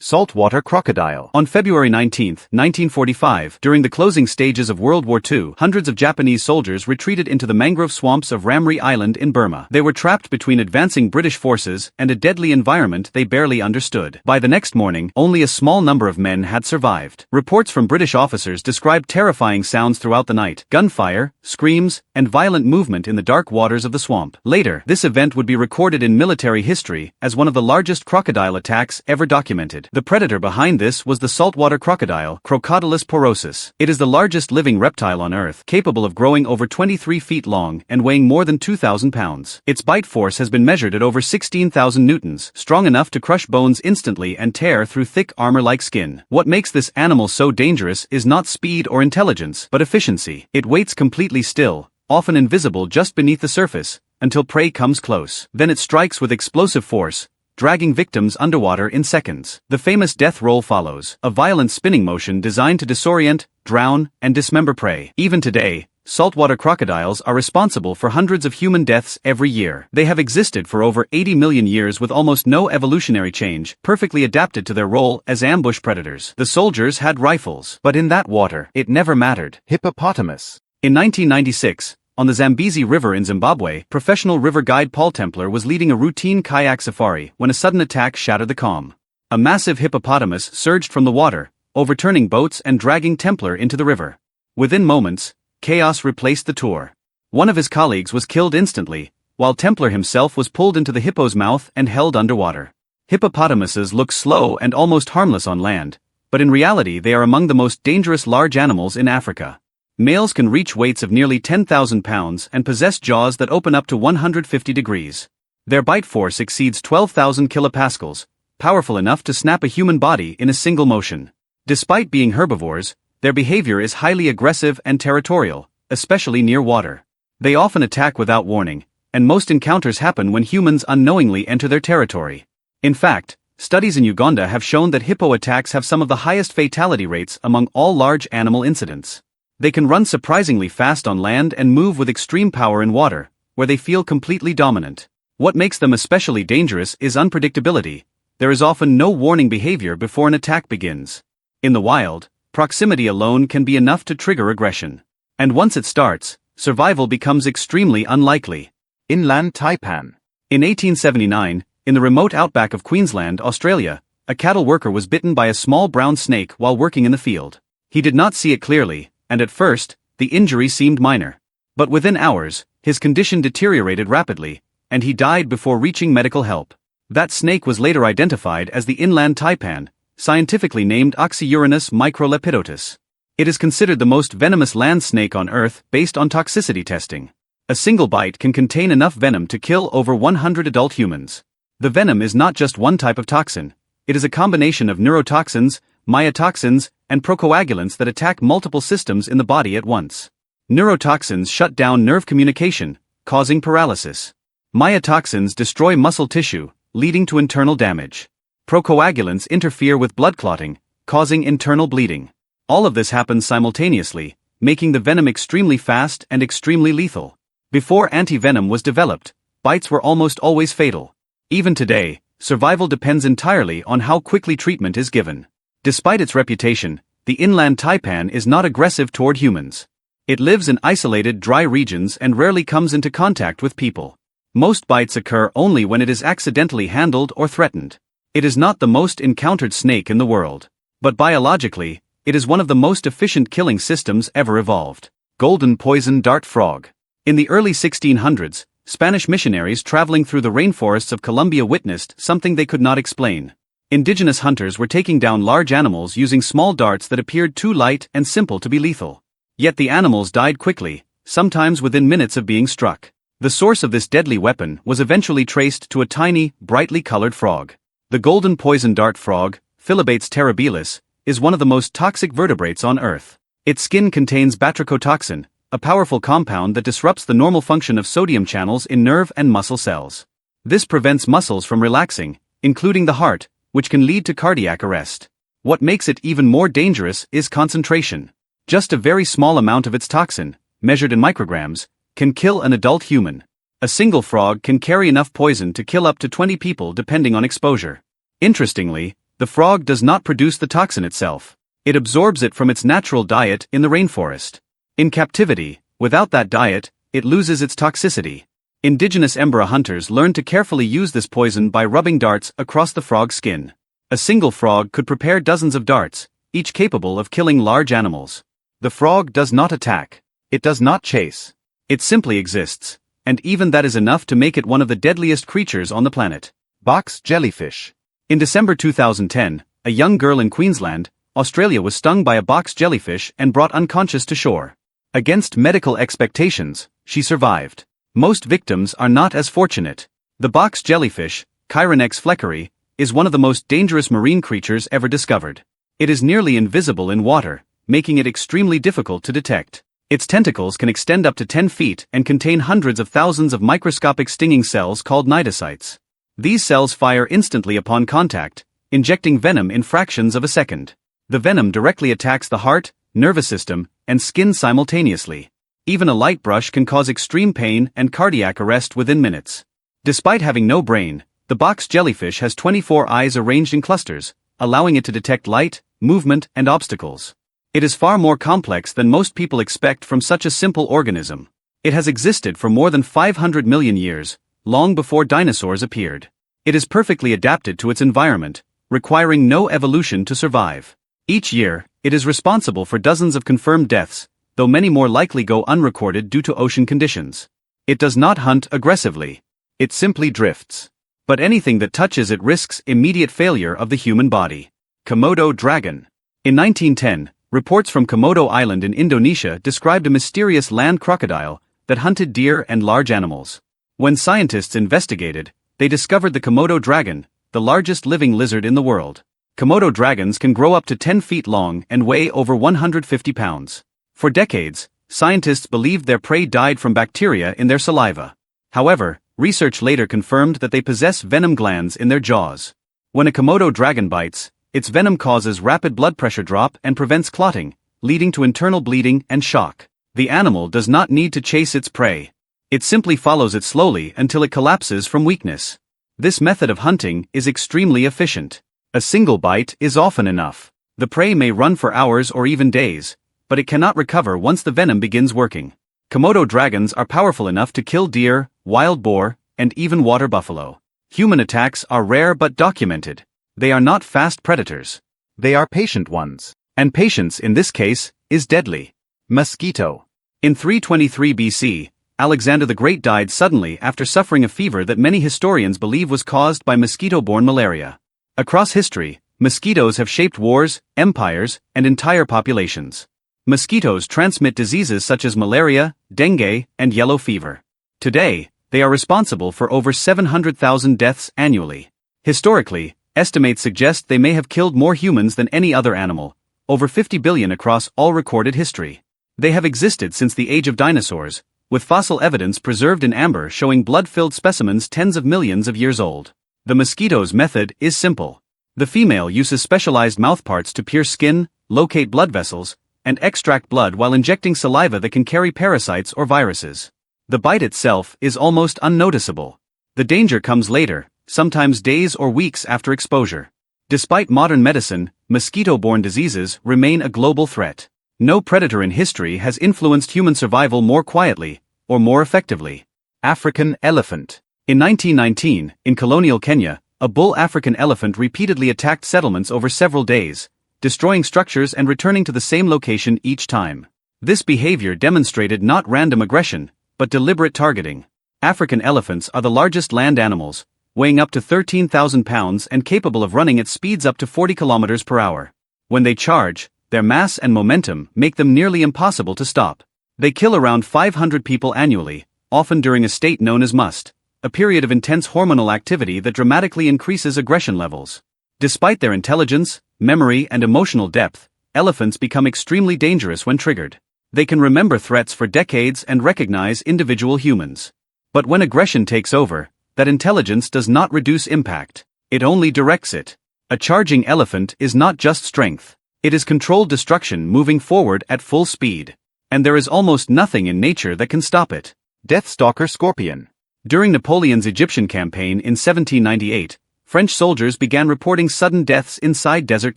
Saltwater crocodile. On February 19, 1945, during the closing stages of World War II, hundreds of Japanese soldiers retreated into the mangrove swamps of Ramri Island in Burma. They were trapped between advancing British forces and a deadly environment they barely understood. By the next morning, only a small number of men had survived. Reports from British officers described terrifying sounds throughout the night: gunfire, screams, and violent movement in the dark waters of the swamp. Later, this event would be recorded in military history as one of the largest crocodile attacks ever documented. The predator behind this was the saltwater crocodile, Crocodylus porosus. It is the largest living reptile on Earth, capable of growing over 23 feet long and weighing more than 2,000 pounds. Its bite force has been measured at over 16,000 newtons, strong enough to crush bones instantly and tear through thick armor-like skin. What makes this animal so dangerous is not speed or intelligence, but efficiency. It waits completely still, often invisible just beneath the surface, until prey comes close. Then it strikes with explosive force, dragging victims underwater in seconds. The famous death roll follows, a violent spinning motion designed to disorient, drown, and dismember prey. Even today, saltwater crocodiles are responsible for hundreds of human deaths every year. They have existed for over 80 million years with almost no evolutionary change, perfectly adapted to their role as ambush predators. The soldiers had rifles, but in that water, it never mattered. Hippopotamus. In 1996, on the Zambezi River in Zimbabwe, professional river guide Paul Templar was leading a routine kayak safari when a sudden attack shattered the calm. A massive hippopotamus surged from the water, overturning boats and dragging Templar into the river. Within moments, chaos replaced the tour. One of his colleagues was killed instantly, while Templar himself was pulled into the hippo's mouth and held underwater. Hippopotamuses look slow and almost harmless on land, but in reality they are among the most dangerous large animals in Africa. Males can reach weights of nearly 10,000 pounds and possess jaws that open up to 150 degrees. Their bite force exceeds 12,000 kilopascals, powerful enough to snap a human body in a single motion. Despite being herbivores, their behavior is highly aggressive and territorial, especially near water. They often attack without warning, and most encounters happen when humans unknowingly enter their territory. In fact, studies in Uganda have shown that hippo attacks have some of the highest fatality rates among all large animal incidents. They can run surprisingly fast on land and move with extreme power in water, where they feel completely dominant. What makes them especially dangerous is unpredictability. There is often no warning behavior before an attack begins. In the wild, proximity alone can be enough to trigger aggression. And once it starts, survival becomes extremely unlikely. Inland taipan. In 1879, in the remote outback of Queensland, Australia, a cattle worker was bitten by a small brown snake while working in the field. He did not see it clearly, and at first, the injury seemed minor. But within hours, his condition deteriorated rapidly, and he died before reaching medical help. That snake was later identified as the inland taipan, scientifically named Oxyurinus microlepidotus. It is considered the most venomous land snake on Earth based on toxicity testing. A single bite can contain enough venom to kill over 100 adult humans. The venom is not just one type of toxin. It is a combination of neurotoxins, myotoxins, and procoagulants that attack multiple systems in the body at once. Neurotoxins shut down nerve communication, causing paralysis. Myotoxins destroy muscle tissue, leading to internal damage. Procoagulants interfere with blood clotting, causing internal bleeding. All of this happens simultaneously, making the venom extremely fast and extremely lethal. Before anti-venom was developed, bites were almost always fatal. Even today, survival depends entirely on how quickly treatment is given. Despite its reputation, the inland taipan is not aggressive toward humans. It lives in isolated dry regions and rarely comes into contact with people. Most bites occur only when it is accidentally handled or threatened. It is not the most encountered snake in the world. But biologically, it is one of the most efficient killing systems ever evolved. Golden poison dart frog. In the early 1600s, Spanish missionaries traveling through the rainforests of Colombia witnessed something they could not explain. Indigenous hunters were taking down large animals using small darts that appeared too light and simple to be lethal. Yet the animals died quickly, sometimes within minutes of being struck. The source of this deadly weapon was eventually traced to a tiny, brightly colored frog. The golden poison dart frog, Philobates terribilis, is one of the most toxic vertebrates on Earth. Its skin contains batrachotoxin, a powerful compound that disrupts the normal function of sodium channels in nerve and muscle cells. This prevents muscles from relaxing, including the heart, which can lead to cardiac arrest. What makes it even more dangerous is concentration. Just a very small amount of its toxin, measured in micrograms, can kill an adult human. A single frog can carry enough poison to kill up to 20 people depending on exposure. Interestingly, The frog does not produce the toxin itself. It absorbs it from its natural diet in the rainforest. In captivity, without that diet, it loses its toxicity. Indigenous Embera hunters learned to carefully use this poison by rubbing darts across the frog's skin. A single frog could prepare dozens of darts, each capable of killing large animals. The frog does not attack. It does not chase. It simply exists, and even that is enough to make it one of the deadliest creatures on the planet. Box jellyfish. In December 2010, a young girl in Queensland, Australia was stung by a box jellyfish and brought unconscious to shore. Against medical expectations, she survived. Most victims are not as fortunate. The box jellyfish, Chironex fleckeri, is one of the most dangerous marine creatures ever discovered. It is nearly invisible in water, making it extremely difficult to detect. Its tentacles can extend up to 10 feet and contain hundreds of thousands of microscopic stinging cells called cnidocytes. These cells fire instantly upon contact, injecting venom in fractions of a second. The venom directly attacks the heart, nervous system, and skin simultaneously. Even a light brush can cause extreme pain and cardiac arrest within minutes. Despite having no brain, the box jellyfish has 24 eyes arranged in clusters, allowing it to detect light, movement, and obstacles. It is far more complex than most people expect from such a simple organism. It has existed for more than 500 million years, long before dinosaurs appeared. It is perfectly adapted to its environment, requiring no evolution to survive. Each year, it is responsible for dozens of confirmed deaths, though many more likely go unrecorded due to ocean conditions. It does not hunt aggressively. It simply drifts. But anything that touches it risks immediate failure of the human body. Komodo dragon. In 1910, reports from Komodo Island in Indonesia described a mysterious land crocodile that hunted deer and large animals. When scientists investigated, they discovered the Komodo dragon, the largest living lizard in the world. Komodo dragons can grow up to 10 feet long and weigh over 150 pounds. For decades, scientists believed their prey died from bacteria in their saliva. However, research later confirmed that they possess venom glands in their jaws. When a Komodo dragon bites, its venom causes rapid blood pressure drop and prevents clotting, leading to internal bleeding and shock. The animal does not need to chase its prey. It simply follows it slowly until it collapses from weakness. This method of hunting is extremely efficient. A single bite is often enough. The prey may run for hours or even days, but it cannot recover once the venom begins working. Komodo dragons are powerful enough to kill deer, wild boar, and even water buffalo. Human attacks are rare but documented. They are not fast predators. They are patient ones. And patience in this case is deadly. Mosquito. In 323 BC, Alexander the Great died suddenly after suffering a fever that many historians believe was caused by mosquito-borne malaria. Across history, mosquitoes have shaped wars, empires, and entire populations. Mosquitoes transmit diseases such as malaria, dengue, and yellow fever. Today, they are responsible for over 700,000 deaths annually. Historically, estimates suggest they may have killed more humans than any other animal, over 50 billion across all recorded history. They have existed since the age of dinosaurs, with fossil evidence preserved in amber showing blood-filled specimens tens of millions of years old. The mosquito's method is simple. The female uses specialized mouthparts to pierce skin, locate blood vessels, and extract blood while injecting saliva that can carry parasites or viruses. The bite itself is almost unnoticeable. The danger comes later, sometimes days or weeks after exposure. Despite modern medicine, mosquito-borne diseases remain a global threat. No predator in history has influenced human survival more quietly, or more effectively. African elephant. In 1919, in colonial Kenya, a bull African elephant repeatedly attacked settlements over several days, destroying structures and returning to the same location each time. This behavior demonstrated not random aggression, but deliberate targeting. African elephants are the largest land animals, weighing up to 13,000 pounds and capable of running at speeds up to 40 kilometers per hour. When they charge, their mass and momentum make them nearly impossible to stop. They kill around 500 people annually, often during a state known as must, a period of intense hormonal activity that dramatically increases aggression levels. Despite their intelligence, memory, and emotional depth, elephants become extremely dangerous when triggered. They can remember threats for decades and recognize individual humans. But when aggression takes over, that intelligence does not reduce impact. It only directs it. A charging elephant is not just strength. It is controlled destruction moving forward at full speed. And there is almost nothing in nature that can stop it. Deathstalker scorpion. During Napoleon's Egyptian campaign in 1798, French soldiers began reporting sudden deaths inside desert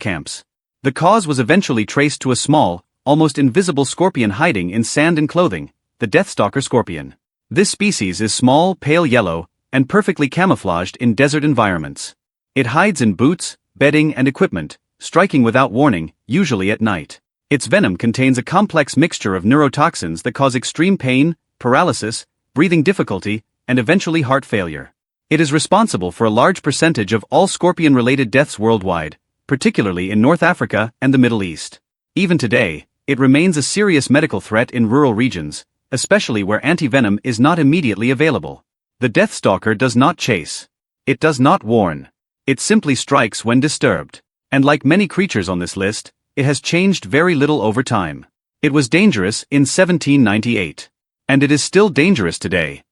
camps. The cause was eventually traced to a small, almost invisible scorpion hiding in sand and clothing, the deathstalker scorpion. This species is small, pale yellow, and perfectly camouflaged in desert environments. It hides in boots, bedding and equipment, striking without warning, usually at night. Its venom contains a complex mixture of neurotoxins that cause extreme pain, paralysis, breathing difficulty, and eventually heart failure. It is responsible for a large percentage of all scorpion-related deaths worldwide, particularly in North Africa and the Middle East. Even today, it remains a serious medical threat in rural regions, especially where antivenom is not immediately available. The deathstalker does not chase. It does not warn. It simply strikes when disturbed. And like many creatures on this list, it has changed very little over time. It was dangerous in 1798. And it is still dangerous today.